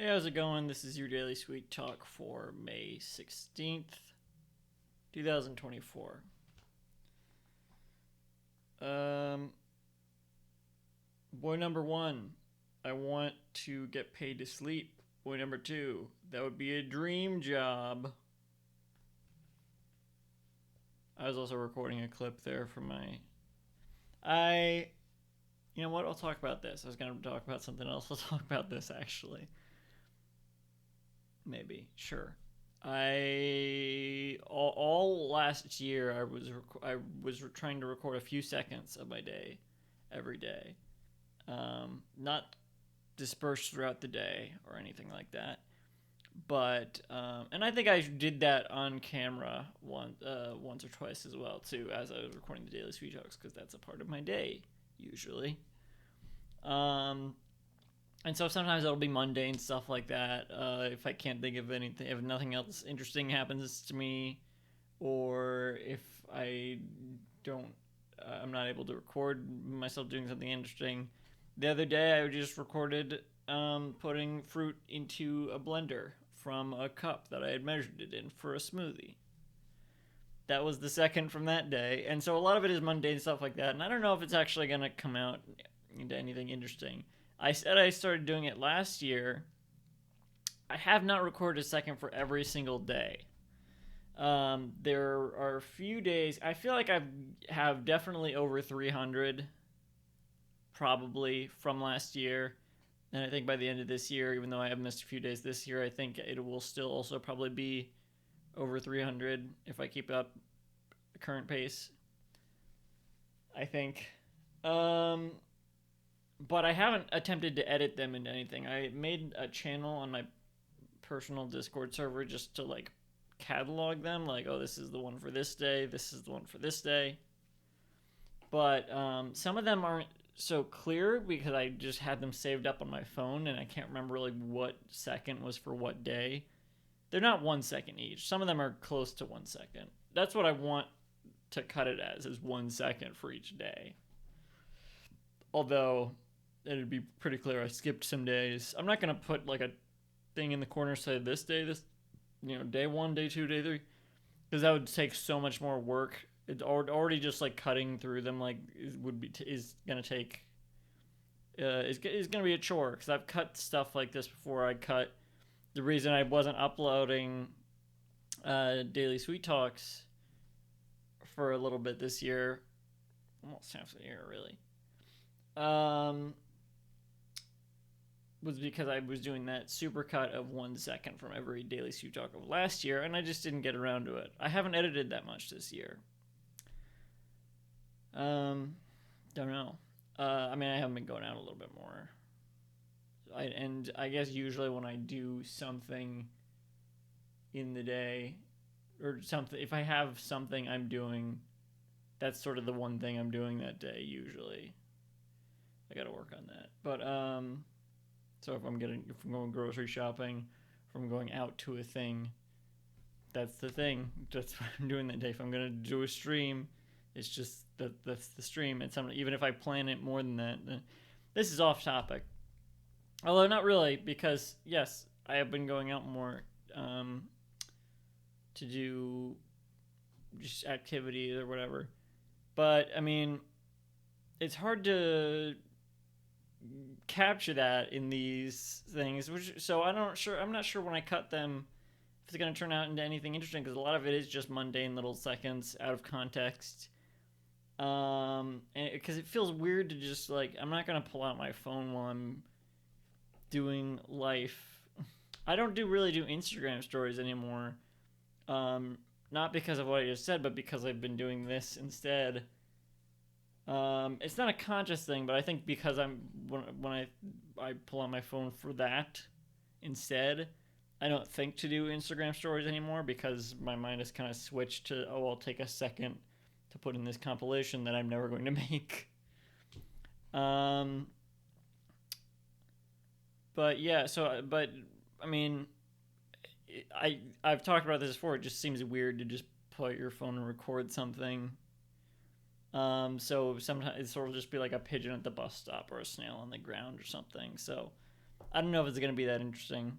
Hey, how's it going? This is your Daily Sweet Talk for May 16th, 2024. Um, Boy number one, I want to get paid to sleep. Boy number two, that would be a dream job. I was also recording a clip there for my. You know what? I'll talk about this. I was going to talk about something else. I'll talk about this actually. Maybe, sure. All last year I was trying to record a few seconds of my day every day, not dispersed throughout the day or anything like that. But and I think I did that on camera once or twice as well too, as I was recording the daily sweet talks, because that's a part of my day usually. Um, and so sometimes it'll be mundane stuff like that. If I can't think of anything, if nothing else interesting happens to me, or if I don't, I'm not able to record myself doing something interesting. The other day, I just recorded putting fruit into a blender from a cup that I had measured it in for a smoothie. That was the second from that day, and so a lot of it is mundane stuff like that. And I don't know if it's actually gonna come out into anything interesting. I said I started doing it last year. I have not recorded a second for every single day. There are a few days. I feel like I have definitely over 300, probably from last year. And I think by the end of this year, even though I have missed a few days this year, I think it will still also probably be over 300 if I keep up the current pace. I think. But I haven't attempted to edit them into anything. I made a channel on my personal Discord server just to like catalog them, like, oh, this is the one for this day, this is the one for this day. But some of them aren't so clear because I just had them saved up on my phone and I can't remember really what second was for what day. They're not 1 second each. Some of them are close to 1 second. That's what I want to cut it as, is 1 second for each day. Although it'd be pretty clear I skipped some days. I'm not gonna put like a thing in the corner say this day, this, day one, day two, day three, because that would take so much more work. It's already just like cutting through them like is gonna take is gonna be a chore, because I've cut stuff like this before. The reason I wasn't uploading daily sweet talks for a little bit this year, almost half the year really, was because I was doing that supercut of 1 second from every daily sweet talk of last year, and I just didn't get around to it. I haven't edited that much this year. Don't know. I mean, I haven't been going out a little bit more. And I guess usually when I do something in the day, or something, if I have something I'm doing, that's sort of the one thing I'm doing that day usually. I gotta work on that. But so if I'm going grocery shopping, if I'm going out to a thing, that's the thing. That's what I'm doing that day. If I'm gonna do a stream, it's just that's the stream. And even if I plan it more than that, this is off topic. Although not really, because yes, I have been going out more to do just activities or whatever. But I mean, it's hard to capture that in these things, so I'm not sure when I cut them if it's going to turn out into anything interesting, because a lot of it is just mundane little seconds out of context, and because it feels weird to just like, I'm not going to pull out my phone while I'm doing life. I don't really do Instagram stories anymore, not because of what I just said, but because I've been doing this instead. It's not a conscious thing, but I think because when I pull out my phone for that instead, I don't think to do Instagram stories anymore, because my mind has kind of switched to, oh, I'll take a second to put in this compilation that I'm never going to make. But yeah, but I mean, I've talked about this before. It just seems weird to just pull out your phone and record something. So sometimes it'll just be like a pigeon at the bus stop or a snail on the ground or something. So I don't know if it's gonna be that interesting.